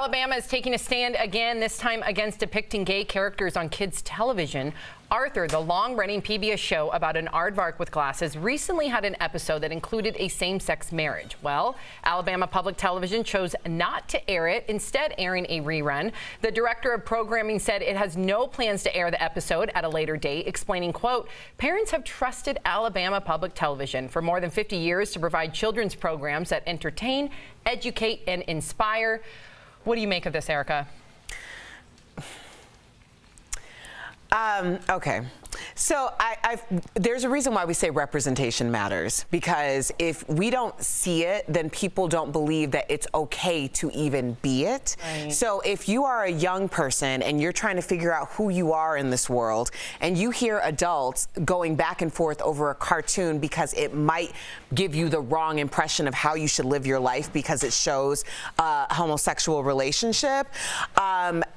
Alabama is taking a stand again, this time against depicting gay characters on kids' television. Arthur, the long-running PBS show about an aardvark with glasses, recently had an episode that included a same-sex marriage. Well, Alabama Public Television chose not to air it, instead airing a rerun. The director of programming said it has no plans to air the episode at a later date, explaining, quote, "Parents have trusted Alabama Public Television for more than 50 years to provide children's programs that entertain, educate, and inspire." What do you make of this, Erica? Okay. So there's a reason why we say representation matters, because if we don't see it, then people don't believe that it's okay to even be it. Right. So if you are a young person and you're trying to figure out who you are in this world, and you hear adults going back and forth over a cartoon because it might give you the wrong impression of how you should live your life because it shows a homosexual relationship,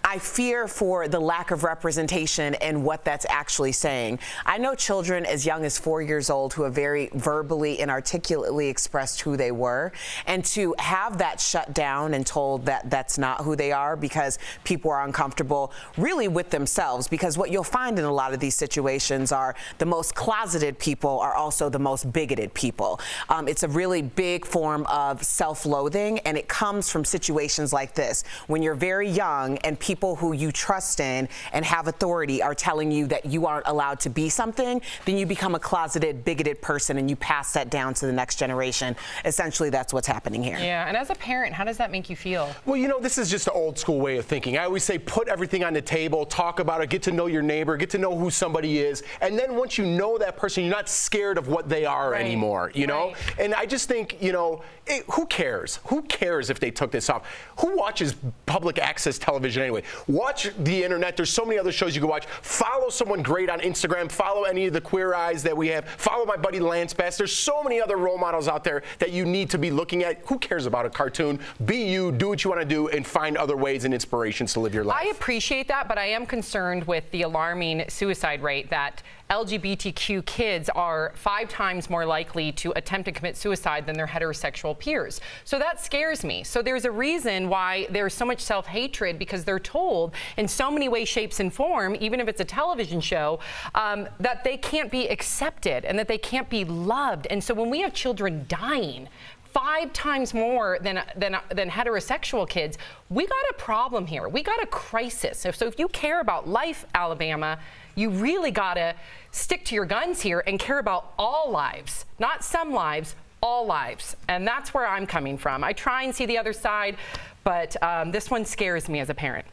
I fear for the lack of representation and what that's actually saying. I know children as young as 4 years old who have very verbally and articulately expressed who they were, and to have that shut down and told that that's not who they are because people are uncomfortable really with themselves, because what you'll find in a lot of these situations are the most closeted people are also the most bigoted people. It's a really big form of self-loathing, and it comes from situations like this when you're very young and people who you trust in and have authority are telling you that you aren't allowed to be something. Then you become a closeted, bigoted person and you pass that down to the next generation. Essentially, that's what's happening here. Yeah, and as a parent, how does that make you feel? Well, you know, this is just an old school way of thinking. I always say put everything on the table, talk about it, get to know your neighbor, get to know who somebody is, and then once you know that person, you're not scared of what they are anymore, you know? And I just think, you know, who cares? Who cares if they took this off? Who watches public access television anyway? Watch the internet. There's so many other shows you can watch. Follow someone great on Instagram. Follow any of the Queer Eyes that we have. Follow my buddy Lance Bass. There's so many other role models out there that you need to be looking at. Who cares about a cartoon? Be you, do what you want to do, and find other ways and inspirations to live your life. I appreciate that, but I am concerned with the alarming suicide rate that LGBTQ kids are 5 times more likely to attempt to commit suicide than their heterosexual peers. So that scares me. So there's a reason why there's so much self-hatred, because they're told in so many ways, shapes, and form, even if it's a television show, that they can't be accepted and that they can't be loved. And so when we have children dying 5 times more than heterosexual kids, we got a problem here. We got a crisis. So if you care about life, Alabama, you really gotta stick to your guns here and care about all lives, not some lives, all lives. And that's where I'm coming from. I try and see the other side, but this one scares me as a parent.